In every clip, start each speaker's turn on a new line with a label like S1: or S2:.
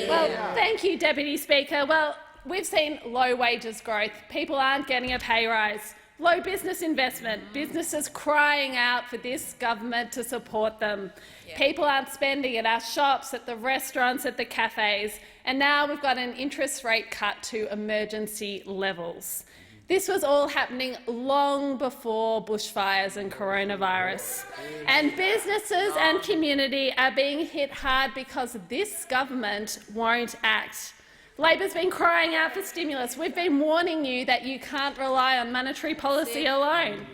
S1: Well, thank you, Deputy Speaker. Well, we've seen low wages growth. People aren't getting a pay rise. Low business investment. Businesses crying out for this government to support them. People aren't spending at our shops, at the restaurants, at the cafes. And now we've got an interest rate cut to emergency levels. This was all happening long before bushfires and coronavirus. And businesses and community are being hit hard because this government won't act. Labor's been crying out for stimulus. We've been warning you that you can't rely on monetary policy alone.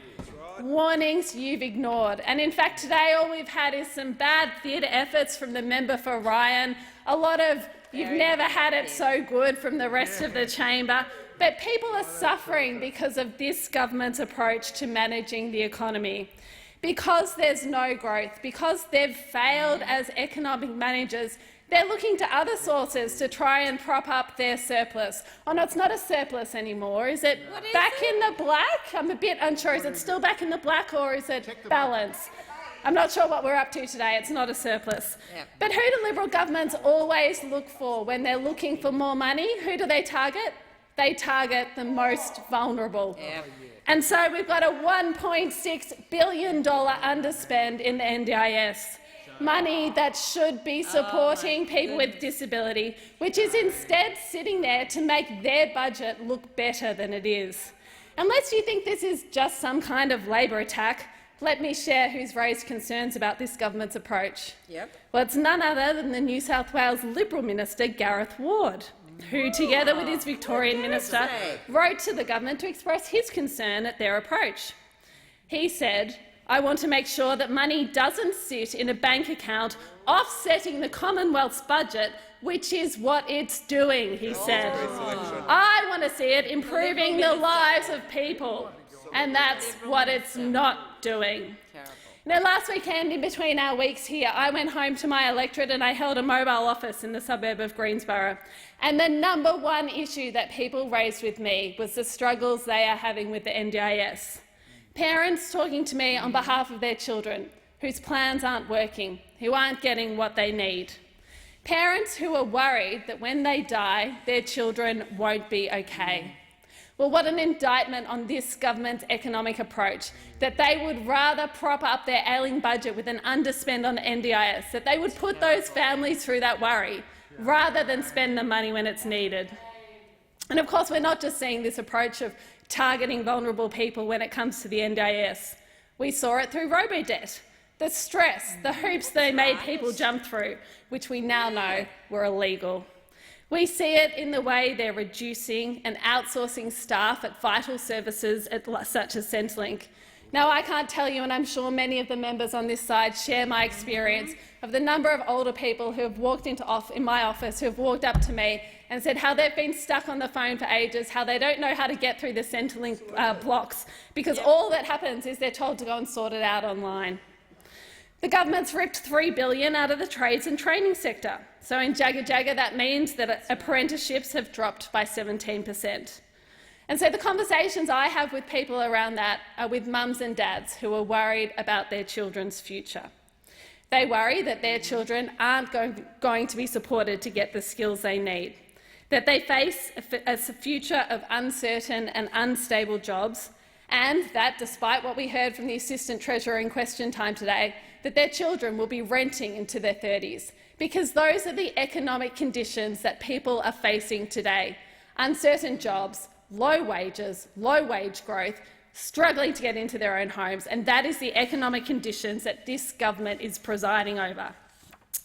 S1: Warnings you've ignored. And in fact, today all we've had is some bad theatre efforts from the member for Ryan, a lot of "you've never had it so good" from the rest of the chamber. But people are suffering because of this government's approach to managing the economy. Because there's no growth, because they've failed as economic managers, they're looking to other sources to try and prop up their surplus. Oh no, it's not a surplus anymore. Is it back in the black? I'm a bit unsure. Is it still back in the black or is it balance? I'm not sure what we're up to today. It's not a surplus. But who do Liberal governments always look for when they're looking for more money? Who do they target? They target the most vulnerable. And so we've got a $1.6 billion underspend in the NDIS, money that should be supporting people with disability, which is instead sitting there to make their budget look better than it is. Unless you think this is just some kind of Labor attack, let me share who's raised concerns about this government's approach. Well, it's none other than the New South Wales Liberal Minister Gareth Ward, who, together with his Victorian minister, wrote to the government to express his concern at their approach. He said, "I want to make sure that money doesn't sit in a bank account offsetting the Commonwealth's budget, which is what it's doing," he said. "I want to see it improving the lives of people, and that's what it's not doing." Now, last weekend, in between our weeks here, I went home to my electorate and I held a mobile office in the suburb of Greensborough. And the #1 issue that people raised with me was the struggles they are having with the NDIS. Parents talking to me on behalf of their children whose plans aren't working, who aren't getting what they need. Parents who are worried that when they die, their children won't be okay. Well, what an indictment on this government's economic approach, that they would rather prop up their ailing budget with an underspend on the NDIS, that they would put those families through that worry rather than spend the money when it's needed. And of course, we're not just seeing this approach of targeting vulnerable people when it comes to the NDIS. We saw it through robo-debt, the stress, the hoops they made people jump through, which we now know were illegal. We see it in the way they're reducing and outsourcing staff at vital services such as Centrelink. Now, I can't tell you, and I'm sure many of the members on this side share my experience, of the number of older people who have walked into my office, who have walked up to me and said how they've been stuck on the phone for ages, how they don't know how to get through the Centrelink blocks, because all that happens is they're told to go and sort it out online. The government's ripped $3 billion out of the trades and training sector. So in Jagga Jagga, that means that apprenticeships have dropped by 17%. And so the conversations I have with people around that are with mums and dads who are worried about their children's future. They worry that their children aren't going to be supported to get the skills they need, that they face a future of uncertain and unstable jobs, and that, despite what we heard from the Assistant Treasurer in question time today, that their children will be renting into their 30s, because those are the economic conditions that people are facing today. Uncertain jobs, low wages, low wage growth, struggling to get into their own homes, and that is the economic conditions that this government is presiding over.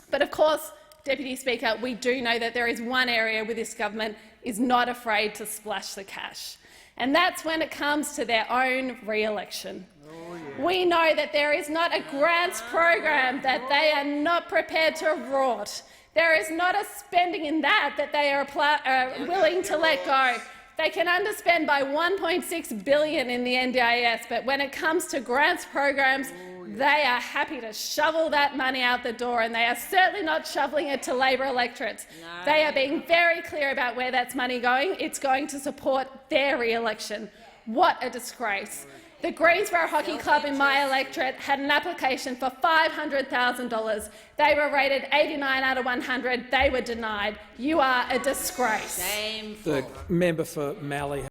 S1: But of course, Deputy Speaker, we do know that there is one area where this government is not afraid to splash the cash, and that's when it comes to their own re-election. We know that there is not a grants program that they are not prepared to rort. There is not a spending in that they are willing to let go. They can underspend by $1.6 billion in the NDIS, but when it comes to grants programs, they are happy to shovel that money out the door, and they are certainly not shoveling it to Labor electorates. No. They are being very clear about where that's money going. It's going to support their re-election. What a disgrace. The Greensboro Hockey Club in my electorate had an application for $500,000. They were rated 89 out of 100. They were denied. You are a disgrace.
S2: Shameful.
S3: The member for Mallee.